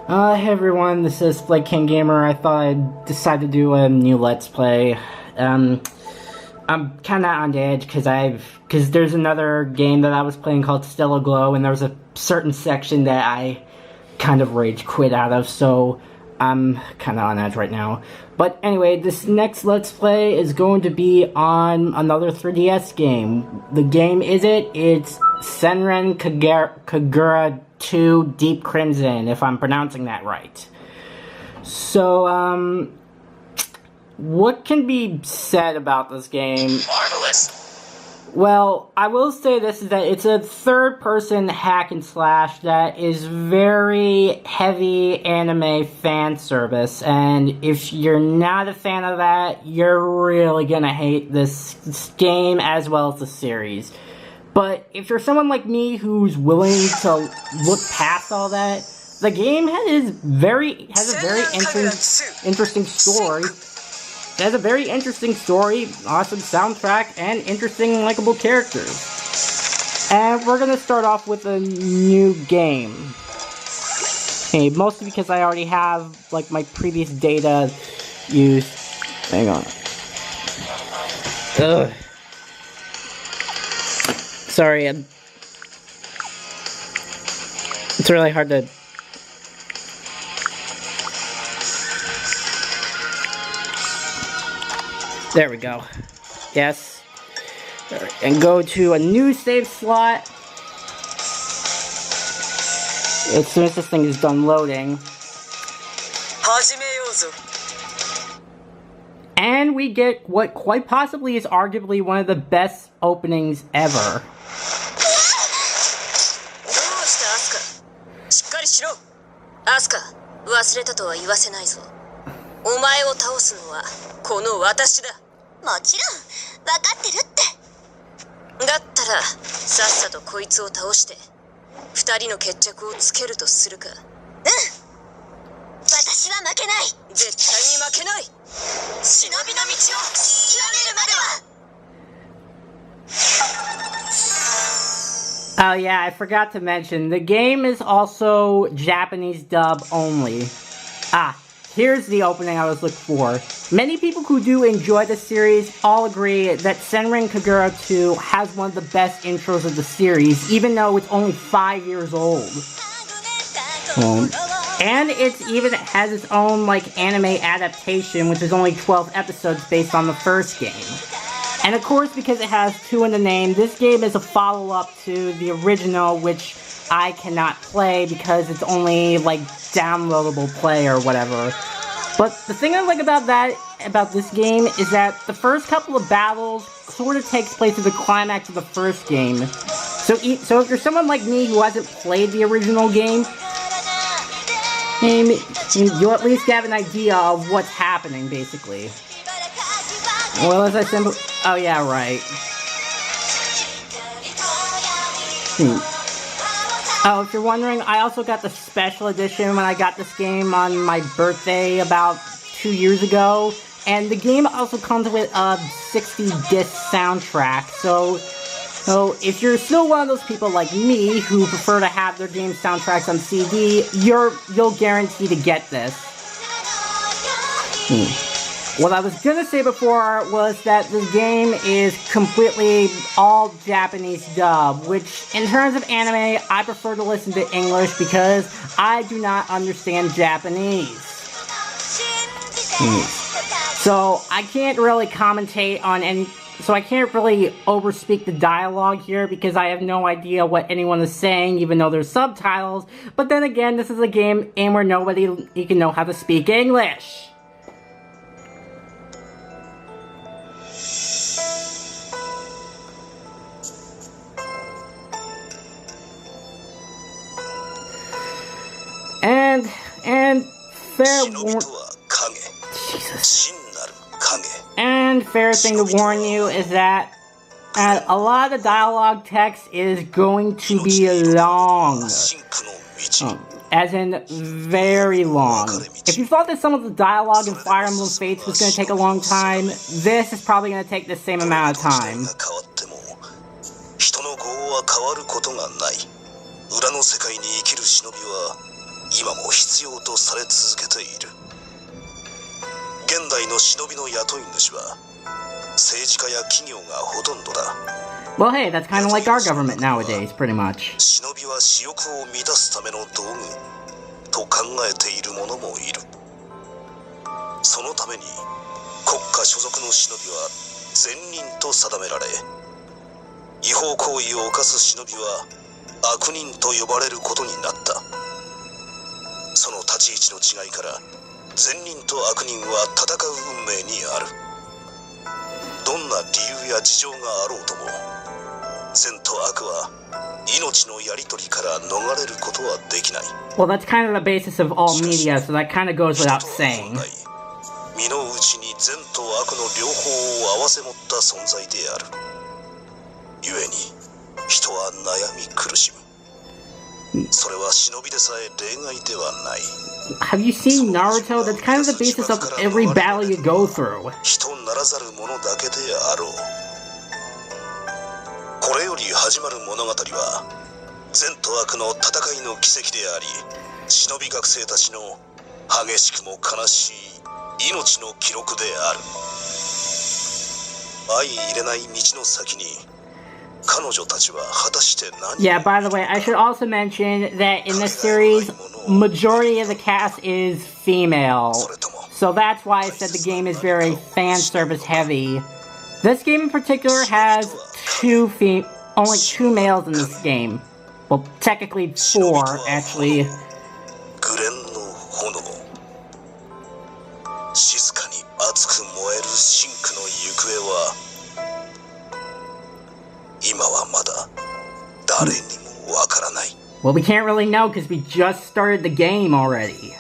Hey everyone, this is Blake King Gamer. I thought I'd decide to do a new Let's Play. I'm kinda on the edge because there's another game that I was playing called Stellar Glow, and there was a certain section that I kind of rage quit out of, so I'm kinda on edge right now. But anyway, this next Let's Play is going to be on another 3DS game. The game it's Senran Kagura 2 Deep Crimson, if I'm pronouncing that right. So, what can be said about this game? Marvelous. Well, I will say this, is that it's a third-person hack and slash that is very heavy anime fan service, and if you're not a fan of that, you're really gonna hate this game as well as the series. But if you're someone like me who's willing to look past all that, the game has a very interesting story. It has a very interesting story, awesome soundtrack, and interesting, likable characters. And we're gonna start off with a new game. Okay, mostly because I already have, like, my previous data used. Hang on. Ugh. Sorry, it's really hard to... There we go. Yes. And go to a new save slot. As soon as this thing is done loading. And we get what quite possibly is arguably one of the best openings ever. Oh yeah, I forgot to mention, the game is also Japanese dub only. Here's the opening I was looking for. Many people who do enjoy the series all agree that Senran Kagura 2 has one of the best intros of the series, even though it's only 5 years old. And it even has its own, like, anime adaptation, which is only 12 episodes based on the first game. And of course, because it has 2 in the name, this game is a follow-up to the original, which I cannot play because it's only, like, downloadable play or whatever. But the thing I like about this game is that the first couple of battles sort of takes place at the climax of the first game. So if you're someone like me who hasn't played the original game, you'll at least have an idea of what's happening, basically. Well, as I said, oh yeah, right. Oh, if you're wondering, I also got the special edition when I got this game on my birthday about 2 years ago. And the game also comes with a 60-disc soundtrack, so if you're still one of those people like me who prefer to have their game soundtracks on CD, you'll guarantee to get this. What I was gonna say before was that this game is completely all Japanese dub, which in terms of anime, I prefer to listen to English because I do not understand Japanese. So I can't really commentate on so I can't really overspeak the dialogue here because I have no idea what anyone is saying, even though there's subtitles. But then again, this is a game where nobody can know how to speak English. Fair thing to warn you is that a lot of the dialogue text is going to be long. As in, very long. If you thought that some of the dialogue in Fire Emblem Fates was going to take a long time, this is probably going to take the same amount of time. 裏の世界に生きる忍びは今も必要とされ続けている。現代の忍びの雇い主は政治家や企業がほとんどだ。 Well, hey, that's kind of like our government nowadays, pretty much. 忍びは私欲を満たすための道具と考えている者もいる。そのために国家所属の忍びは善人と定められ、違法行為を犯す忍びは悪人と呼ばれることになった。その立ち位置の違いから善人と悪人は戦う運命にある。どんな理由や事情があろうとも、善と悪は命のやり取りから逃れることはできない。 Well, that's kind of the basis of all media, so that kind of goes without saying. 身の内に善と悪の両方を合わせ持った存在である。故に人は悩み苦しむ。それは忍びでさえ例外ではない。 Have you seen Naruto? That's kind of the basis of every battle you go through. 人ならざる者だけであろう。これより始まる物語は善と悪の戦いの奇跡であり、忍び学生たちの激しくも悲しい命の記録である。相入れない道の先に彼女たちは果たして何を。 Yeah, by the way, I should also mention that in this series, majority of the cast is female. So that's why I said the game is very fan service heavy. This game in particular has only two males in this game. Well, technically 4, actually. グレンの炎、静かに熱く燃えるシンクの行方は今はまだ誰にもわからない。 Well, we can't really know because we just started the game already.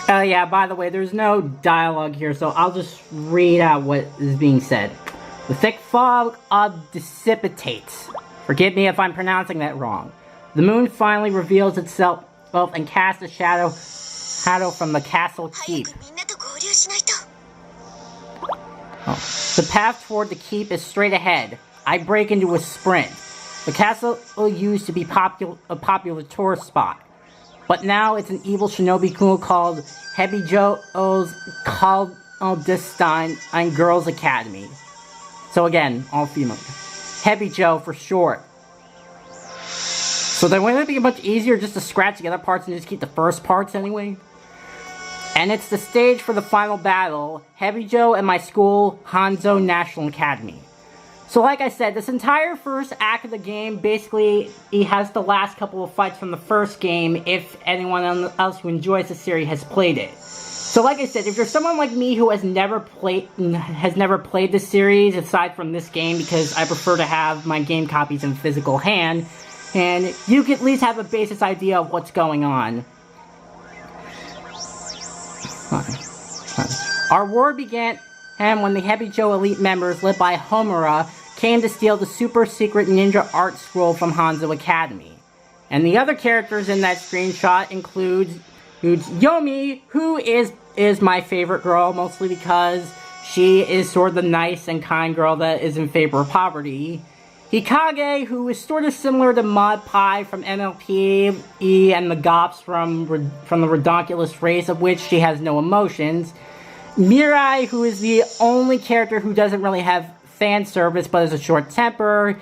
Oh yeah, by the way, there's no dialogue here, so I'll just read out what is being said. The thick fog dissipates. Forgive me if I'm pronouncing that wrong. The moon finally reveals itself and casts a shadow from the castle keep. Oh. The path toward the keep is straight ahead. I break into a sprint. The castle used to be a popular tourist spot, but now it's an evil shinobi school called Hebijo's Clandestine and Girls Academy. So again, all female. Hebijo for short. So then wouldn't it be much easier just to scratch the other parts and just keep the first parts anyway? And it's the stage for the final battle, Hebijo and my school, Hanzo National Academy. So like I said, this entire first act of the game, basically, it has the last couple of fights from the first game, if anyone else who enjoys the series has played it. So like I said, if you're someone like me who has never played this series, aside from this game, because I prefer to have my game copies in physical hand, and you can at least have a basic idea of what's going on. Our war began when the Hebijo elite members, led by Homura, came to steal the super secret ninja art scroll from Hanzo Academy. And the other characters in that screenshot includes Yomi, who is my favorite girl, mostly because she is sort of the nice and kind girl that is in favor of poverty. Hikage, who is sort of similar to Mod Pie from MLP and the Gops from the Redonkulous race, of which she has no emotions. Mirai, who is the only character who doesn't really have fan service but has a short temper.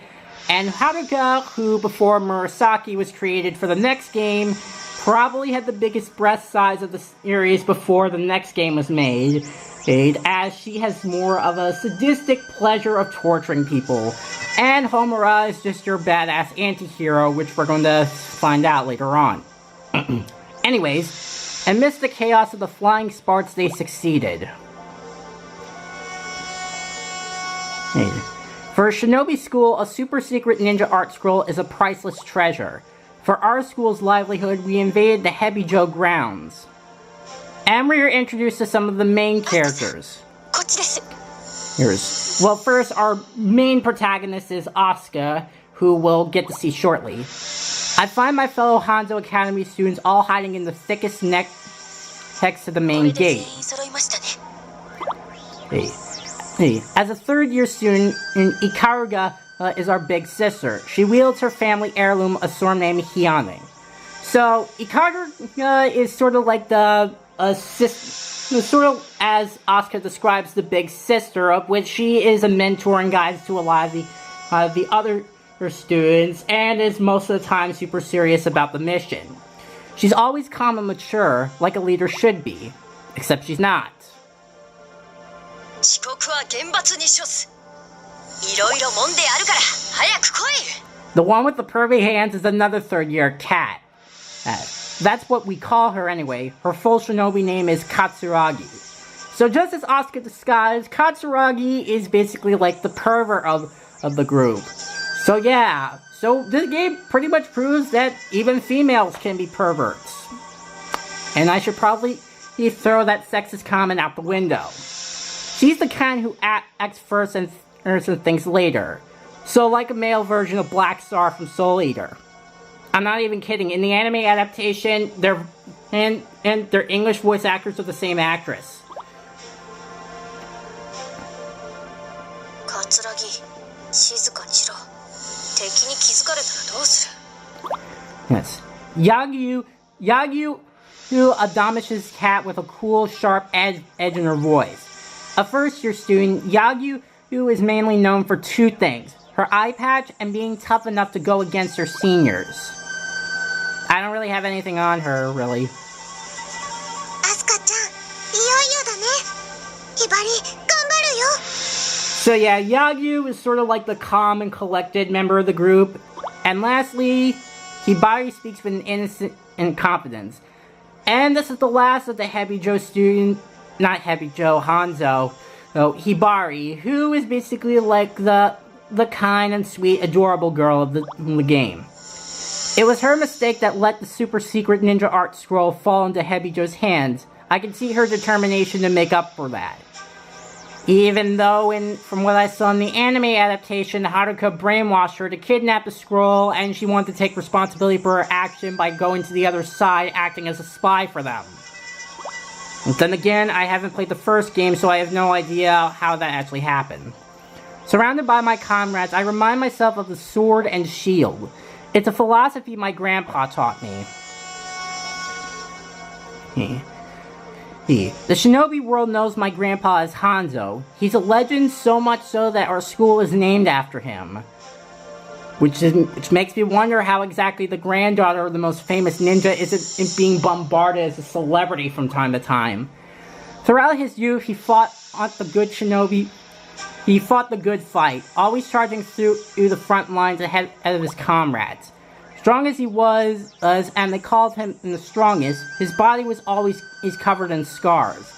And Haruka, who before Murasaki was created for the next game, probably had the biggest breast size of the series before the next game was made, as she has more of a sadistic pleasure of torturing people. And Homura is just your badass anti-hero, which we're going to find out later on. Anyways, amidst the chaos of the flying sparks, they succeeded. For a shinobi school, a super secret ninja art scroll is a priceless treasure. For our school's livelihood, we invaded the Hebijo grounds. And we are introduced to some of the main characters. Well, first, our main protagonist is Asuka, who we'll get to see shortly. I find my fellow Hanzo Academy students all hiding in the thickest next to the main gate. As a third-year student, Ikaruga is our big sister. She wields her family heirloom, a sword named Hyane. So, Ikaruga is sort of like sort of as Asuka describes, the big sister, of which she is a mentor and guides to a lot of the other students, and is most of the time super serious about the mission. She's always calm and mature, like a leader should be, except she's not. The one with the pervy hands is another third-year cat. That's what we call her anyway. Her full shinobi name is Katsuragi. So just as Asuka describes, Katsuragi is basically like the pervert of the group. So yeah, so this game pretty much proves that even females can be perverts. And I should probably throw that sexist comment out the window. She's the kind who acts first and thinks later. So like a male version of Black Star from Soul Eater. I'm not even kidding. In the anime adaptation, their English voice actors are the same actress. Yes. Yagyu admonishes Cat with a cool, sharp edge in her voice. A first-year student, Yagyu is mainly known for two things: her eye patch and being tough enough to go against her seniors. I don't really have anything on her, really. So yeah, Yagyu is sort of like the calm and collected member of the group. And lastly, Hibari speaks with an innocent and confidence. And this is the last of the Hebijo student, not Hebijo, Hanzo, Hibari, who is basically like the kind and sweet, adorable girl of the game. It was her mistake that let the super secret ninja art scroll fall into Hebijo's hands. I can see her determination to make up for that. Even though, from what I saw in the anime adaptation, Haruka brainwashed her to kidnap the scroll, and she wanted to take responsibility for her action by going to the other side, acting as a spy for them. And then again, I haven't played the first game, so I have no idea how that actually happened. Surrounded by my comrades, I remind myself of the sword and shield. It's a philosophy my grandpa taught me. The shinobi world knows my grandpa as Hanzo. He's a legend, so much so that our school is named after him. Which makes me wonder how exactly the granddaughter of the most famous ninja isn't being bombarded as a celebrity from time to time. Throughout his youth, he fought the good shinobi. He fought the good fight, always charging through the front lines ahead of his comrades. Strong as he was, and they called him the strongest, his body was always covered in scars,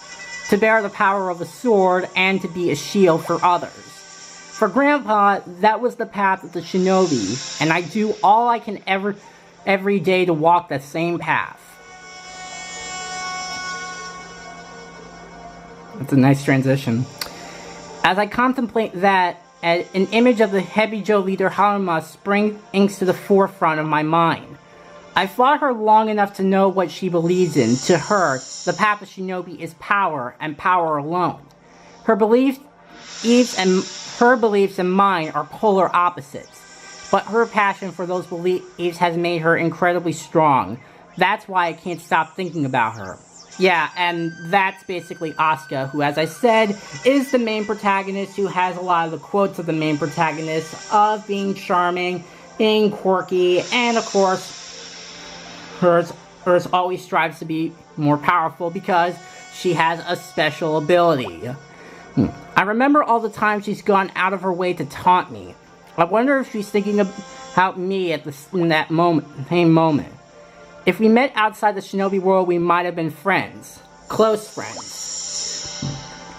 to bear the power of a sword and to be a shield for others. For Grandpa, that was the path of the shinobi, and I do all I can every day to walk that same path. That's a nice transition. As I contemplate that, an image of the Hebijo leader Haruma springs to the forefront of my mind. I fought her long enough to know what she believes in. To her, the path of shinobi is power, and power alone. Her beliefs and mine are polar opposites, but her passion for those beliefs has made her incredibly strong. That's why I can't stop thinking about her. Yeah, and that's basically Asuka, who, as I said, is the main protagonist, who has a lot of the quotes of the main protagonist of being charming, being quirky, and of course, hers always strives to be more powerful because she has a special ability. I remember all the times she's gone out of her way to taunt me. I wonder if she's thinking about me in that same moment. If we met outside the shinobi world, we might have been friends. Close friends.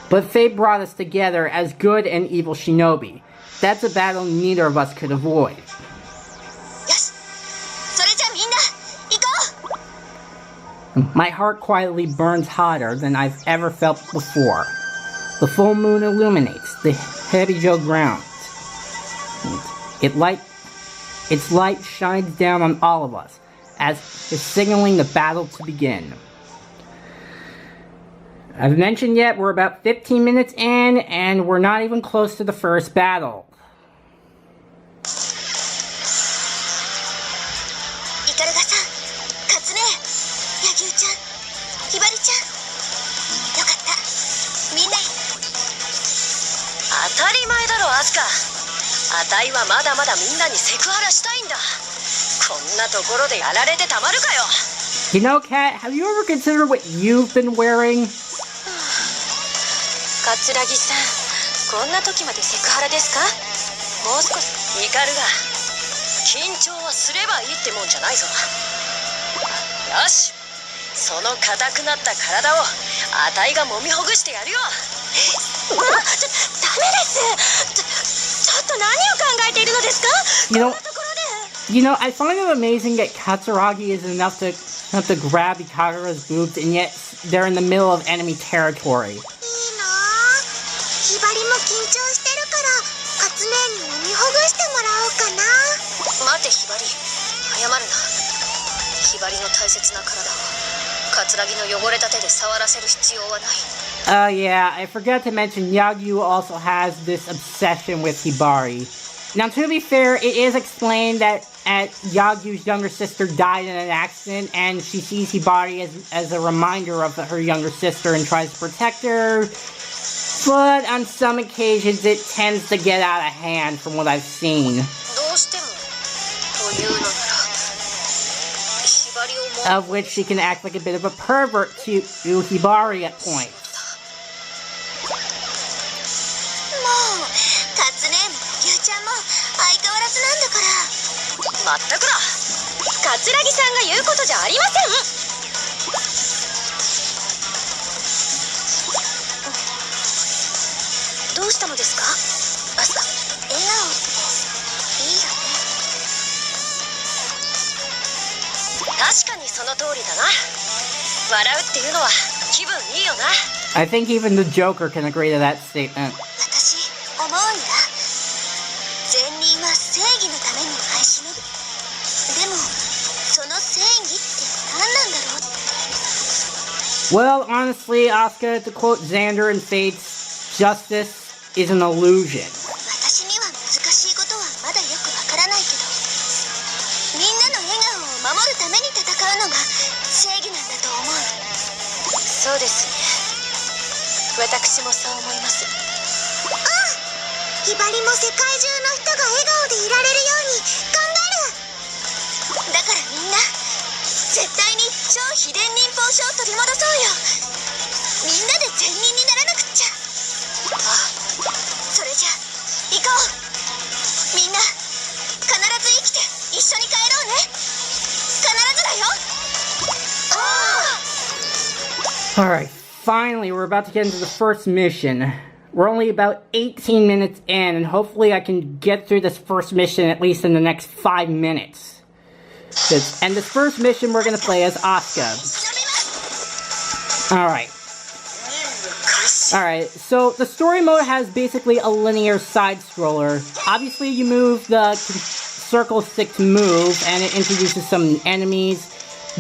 But fate brought us together as good and evil shinobi. That's a battle neither of us could avoid. My heart quietly burns hotter than I've ever felt before. The full moon illuminates the Hebijo ground. Its light shines down on all of us, as it's signaling the battle to begin. As mentioned yet, we're about 15 minutes in, and we're not even close to the first battle. イカルガさん、カツネ、ヤギウちゃん、ヒバリちゃん、よかった、みんな。当たり前だろ、アスカ。あたいはまだまだみんなにセクハラしたいんだ。こんなところでやられてたまるかよ。You know, Kat, have you ever considered what you've been wearing? 桂木さん、こんな時までセクハラですか？もう少し。イカルが緊張はすればいいってもんじゃないぞ。よし、その硬くなった体をあたいが揉みほぐしてやるよ。ダメです。ちょっと何を考えているのですか？ You know, I find it amazing that Katsuragi is enough to grab Ikagura's boobs, and yet they're in the middle of enemy territory. ヒバリも緊張してるからカツネに揉みほぐしてもらおうかな。待てヒバリ、謝るな。ヒバリの大切な体をカツラギの汚れた手で触らせる必要はない。Yeah, I forgot to mention Yagyu also has this obsession with Hibari. Now, to be fair, it is explained that Yagyu's younger sister died in an accident, and she sees Hibari as a reminder of her younger sister and tries to protect her. But on some occasions, it tends to get out of hand from what I've seen. Of which she can act like a bit of a pervert to Hibari at points. まったくだ。桂木さんが言うことじゃありません。どうしたのですか？アスカ、笑顔っていいよね。確かにその通りだな。笑うっていうのは気分いいよな。I think even the Joker can agree to that statement. 私思うんだ。善人は正義のために愛しめる。でもその正義って何なんだろうって。 Well, honestly, Asuka, to quote Xander in Fate's, justice is an illusion. 私には難しいことはまだよくわからないけど、みんなの笑顔を守るために戦うのが正義なんだと思う。そうですね。私もそう思います。ヒバリも世界中の人が笑顔でいられるように頑張る。だからみんな絶対に超秘伝忍法書を取り戻そうよ。みんなで善人にならなくっちゃ。それじゃ行こう。みんな必ず生きて一緒に帰ろうね。必ずだよ。Alright, finally, we're about to get into the first mission. We're only about 18 minutes in, and hopefully I can get through this first mission at least in the next 5 minutes. And this first mission we're gonna play as Asuka. Alright, so the story mode has basically a linear side-scroller. Obviously you move the circle stick to move, and it introduces some enemies.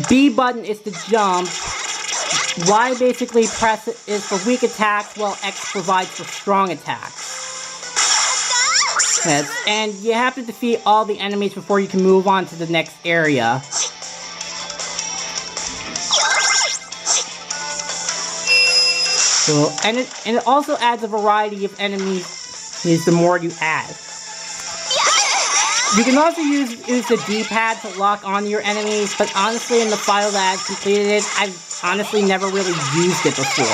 B button is to jump. Y basically press is for weak attacks, while X provides for strong attacks. Yes, and you have to defeat all the enemies before you can move on to the next area. So, and it also adds a variety of enemies the more you add. You can also use the D-pad to lock on your enemies, but honestly in the file that I've completed it, I've honestly never really used it before.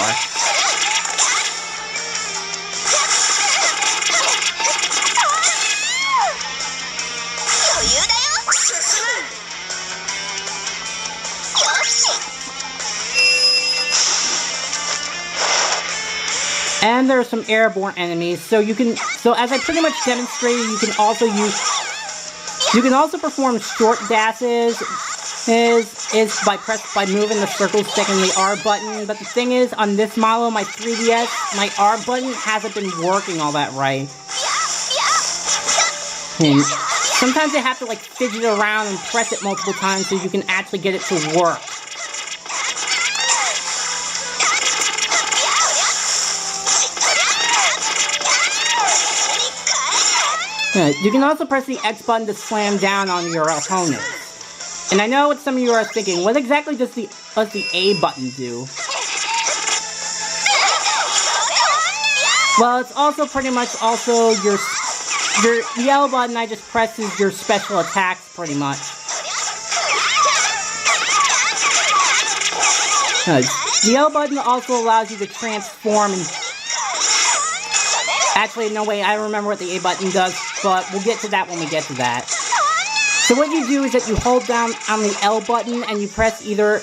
And there are some airborne enemies, so as I pretty much demonstrated, you can also perform short dashes by moving the circle stick and the R button, but the thing is, on this model, my 3DS, my R button hasn't been working all that right. sometimes you have to like fidget around and press it multiple times so you can actually get it to work. You can also press the X button to slam down on your opponent. And I know what some of you are thinking, what exactly does the A button do? Well, it's also pretty much also your the L button I just press is your special attacks pretty much. The L button also allows you to transform and... Actually, no way, I remember what the A button does, but we'll get to that when we get to that. So what you do is that you hold down on the L button and you press either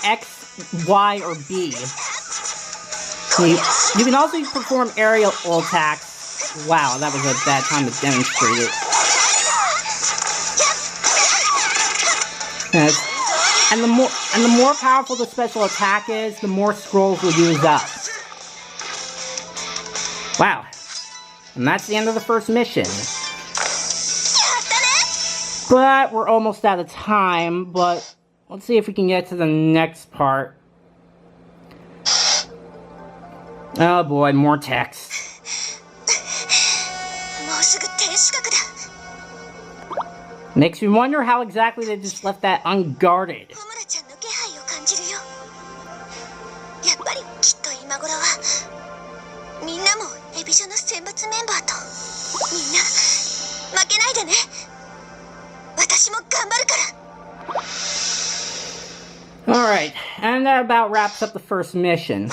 X, Y, or B. You can also perform aerial attacks. Wow, that was a bad time to demonstrate it. Yes. And the more powerful the special attack is, the more scrolls will use up. Wow. And that's the end of the first mission. But we're almost out of time, but let's see if we can get to the next part. Oh boy, more text. Makes me wonder how exactly they just left that unguarded. Alright, and that about wraps up the first mission.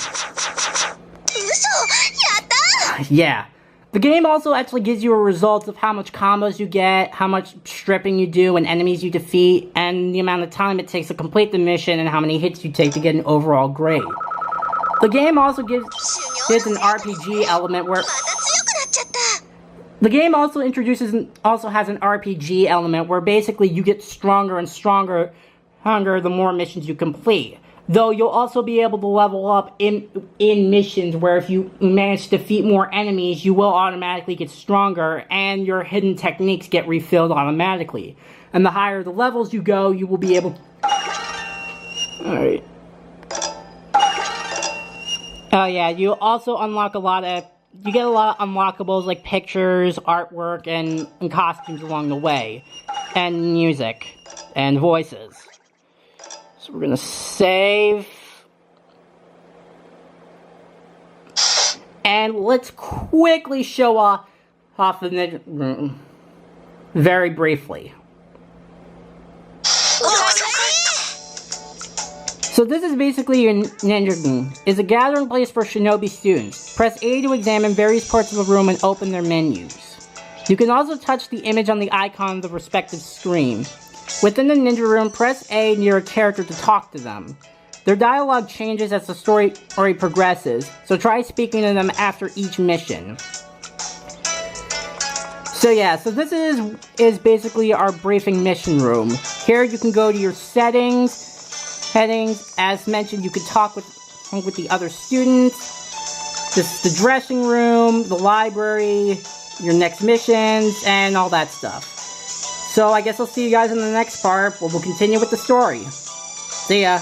Yeah. The game also actually gives you a result of how much combos you get, how much stripping you do, and enemies you defeat, and the amount of time it takes to complete the mission, and how many hits you take to get an overall grade. The game also gives an RPG element where... The game also has an RPG element where basically you get stronger and stronger the more missions you complete. Though you'll also be able to level up in missions where if you manage to defeat more enemies, you will automatically get stronger and your hidden techniques get refilled automatically. And the higher the levels you go, you will be able... Alright. Oh yeah, you also unlock you get a lot of unlockables like pictures, artwork, and costumes along the way. And music. And voices. So we're gonna save. And let's quickly show off the ninja room. Very briefly. So this is basically your ninja room. It's a gathering place for shinobi students. Press A to examine various parts of the room and open their menus. You can also touch the image on the icon of the respective screen. Within the ninja room, press A near a character to talk to them. Their dialogue changes as the story progresses, so try speaking to them after each mission. So yeah, so this is basically our briefing mission room. Here you can go to your settings, as mentioned, you can talk with the other students. This is the dressing room, the library, your next missions, and all that stuff. So I guess I'll see you guys in the next part, where we'll continue with the story. See ya!